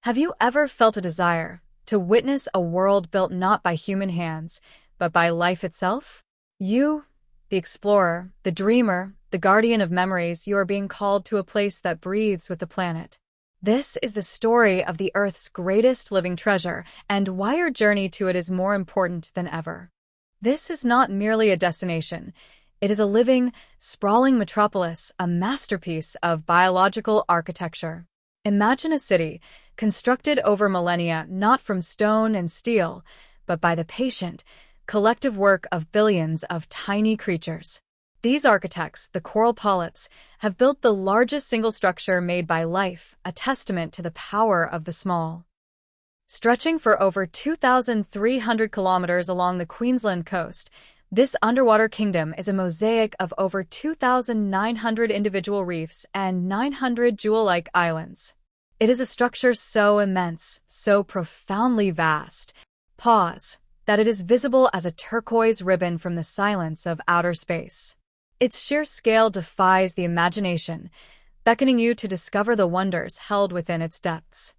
Have you ever felt a desire to witness a world built not by human hands, but by life itself? You, the explorer, the dreamer, the guardian of memories, you are being called to a place that breathes with the planet. This is the story of the Earth's greatest living treasure, and why your journey to it is more important than ever. This is not merely a destination. It is a living, sprawling metropolis, a masterpiece of biological architecture. Imagine a city constructed over millennia not from stone and steel, but by the patient, collective work of billions of tiny creatures. These architects, the coral polyps, have built the largest single structure made by life, a testament to the power of the small. Stretching for over 2,300 kilometers along the Queensland coast, this underwater kingdom is a mosaic of over 2,900 individual reefs and 900 jewel-like islands. It is a structure so immense, so profoundly vast, that it is visible as a turquoise ribbon from the silence of outer space. Its sheer scale defies the imagination, beckoning you to discover the wonders held within its depths.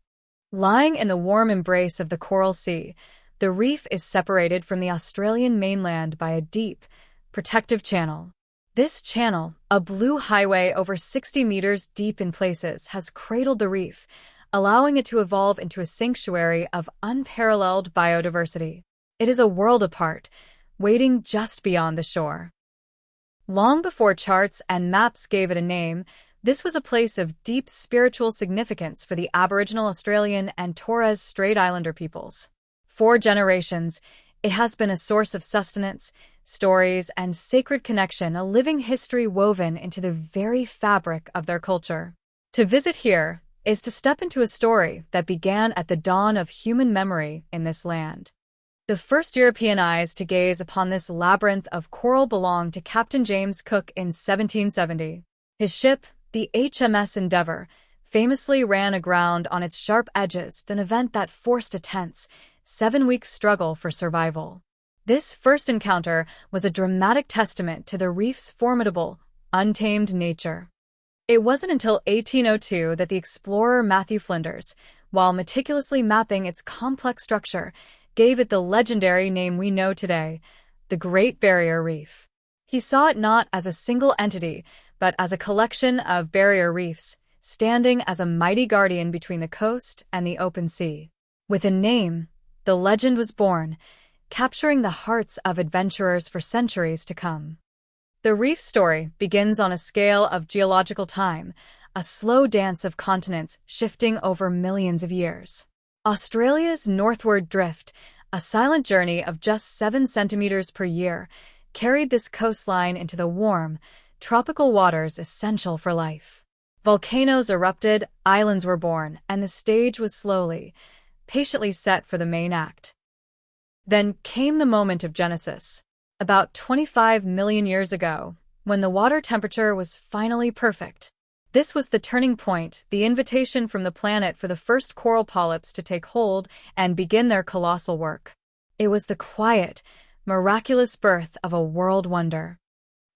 Lying in the warm embrace of the Coral Sea, the reef is separated from the Australian mainland by a deep, protective channel. This channel, a blue highway over 60 meters deep in places, has cradled the reef, allowing it to evolve into a sanctuary of unparalleled biodiversity. It is a world apart, waiting just beyond the shore. Long before charts and maps gave it a name, this was a place of deep spiritual significance for the Aboriginal Australian and Torres Strait Islander peoples. For generations, it has been a source of sustenance, stories, and sacred connection, a living history woven into the very fabric of their culture. To visit here is to step into a story that began at the dawn of human memory in this land. The first European eyes to gaze upon this labyrinth of coral belonged to Captain James Cook in 1770. His ship, the HMS Endeavour, famously ran aground on its sharp edges, an event that forced a tense, 7-week struggle for survival. This first encounter was a dramatic testament to the reef's formidable, untamed nature. It wasn't until 1802 that the explorer Matthew Flinders, while meticulously mapping its complex structure, gave it the legendary name we know today, the Great Barrier Reef. He saw it not as a single entity, but as a collection of barrier reefs, standing as a mighty guardian between the coast and the open sea. With a name, the legend was born, capturing the hearts of adventurers for centuries to come. The reef story begins on a scale of geological time, a slow dance of continents shifting over millions of years. Australia's northward drift, a silent journey of just 7 centimeters per year, carried this coastline into the warm, tropical waters essential for life. Volcanoes erupted, islands were born, and the stage was slowly, patiently set for the main act. Then came the moment of Genesis, about 25 million years ago, when the water temperature was finally perfect. This was the turning point, the invitation from the planet for the first coral polyps to take hold and begin their colossal work. It was the quiet, miraculous birth of a world wonder.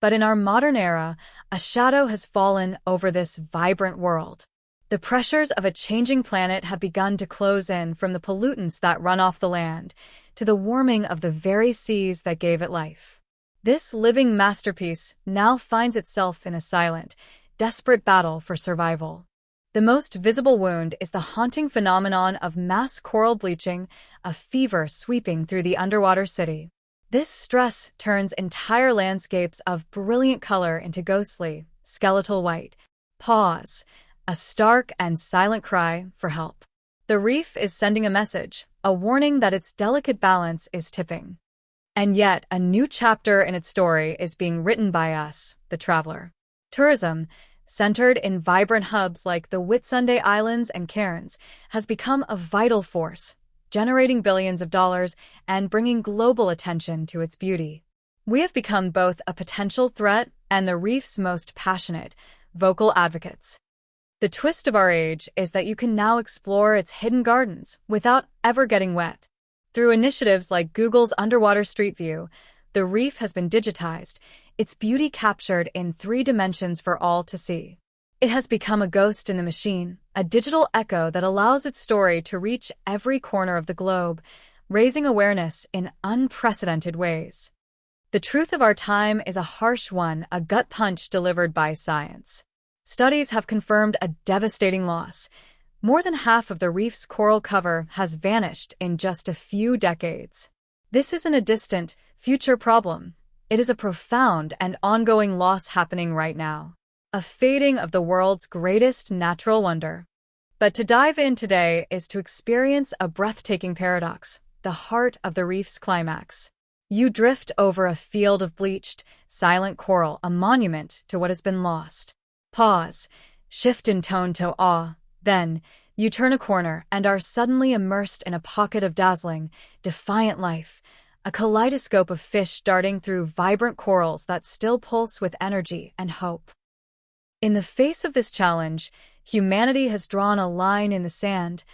But in our modern era, a shadow has fallen over this vibrant world. The pressures of a changing planet have begun to close in, from the pollutants that run off the land to the warming of the very seas that gave it life. This living masterpiece now finds itself in a silent, desperate battle for survival. The most visible wound is the haunting phenomenon of mass coral bleaching, a fever sweeping through the underwater city. This stress turns entire landscapes of brilliant color into ghostly, skeletal white. A stark and silent cry for help. The reef is sending a message, a warning that its delicate balance is tipping. And yet, a new chapter in its story is being written by us, the traveler. Tourism, centered in vibrant hubs like the Whitsunday Islands and Cairns, has become a vital force, generating billions of dollars and bringing global attention to its beauty. We have become both a potential threat and the reef's most passionate, vocal advocates. The twist of our age is that you can now explore its hidden gardens without ever getting wet. Through initiatives like Google's Underwater Street View, the reef has been digitized, its beauty captured in 3 dimensions for all to see. It has become a ghost in the machine, a digital echo that allows its story to reach every corner of the globe, raising awareness in unprecedented ways. The truth of our time is a harsh one, a gut punch delivered by science. Studies have confirmed a devastating loss. More than half of the reef's coral cover has vanished in just a few decades. This isn't a distant, future problem. It is a profound and ongoing loss happening right now. A fading of the world's greatest natural wonder. But to dive in today is to experience a breathtaking paradox, the heart of the reef's climax. You drift over a field of bleached, silent coral, a monument to what has been lost. Pause, shift in tone to awe. Then, you turn a corner and are suddenly immersed in a pocket of dazzling, defiant life, a kaleidoscope of fish darting through vibrant corals that still pulse with energy and hope. In the face of this challenge, humanity has drawn a line in the sand,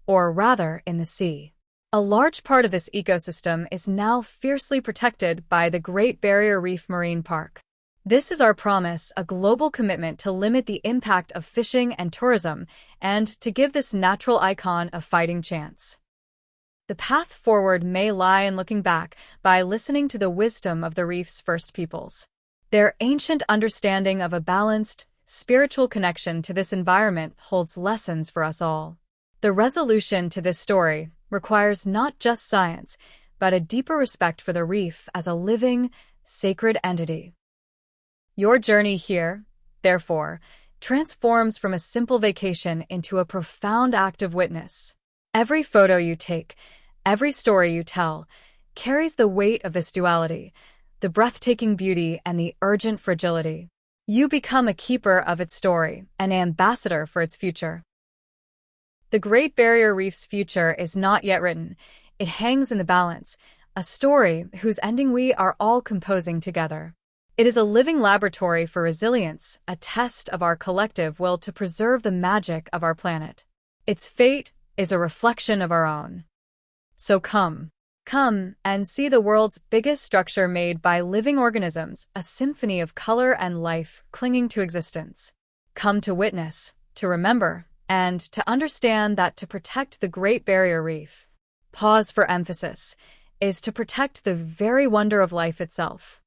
or rather in the sea. A large part of this ecosystem is now fiercely protected by the Great Barrier Reef Marine Park. This is our promise, a global commitment to limit the impact of fishing and tourism and to give this natural icon a fighting chance. The path forward may lie in looking back by listening to the wisdom of the reef's first peoples. Their ancient understanding of a balanced, spiritual connection to this environment holds lessons for us all. The resolution to this story requires not just science, but a deeper respect for the reef as a living, sacred entity. Your journey here, therefore, transforms from a simple vacation into a profound act of witness. Every photo you take, every story you tell, carries the weight of this duality, the breathtaking beauty and the urgent fragility. You become a keeper of its story, an ambassador for its future. The Great Barrier Reef's future is not yet written. It hangs in the balance, a story whose ending we are all composing together. It is a living laboratory for resilience, a test of our collective will to preserve the magic of our planet. Its fate is a reflection of our own. So come and see the world's biggest structure made by living organisms, a symphony of color and life clinging to existence. Come to witness, to remember, and to understand that to protect the Great Barrier Reef, pause for emphasis, is to protect the very wonder of life itself.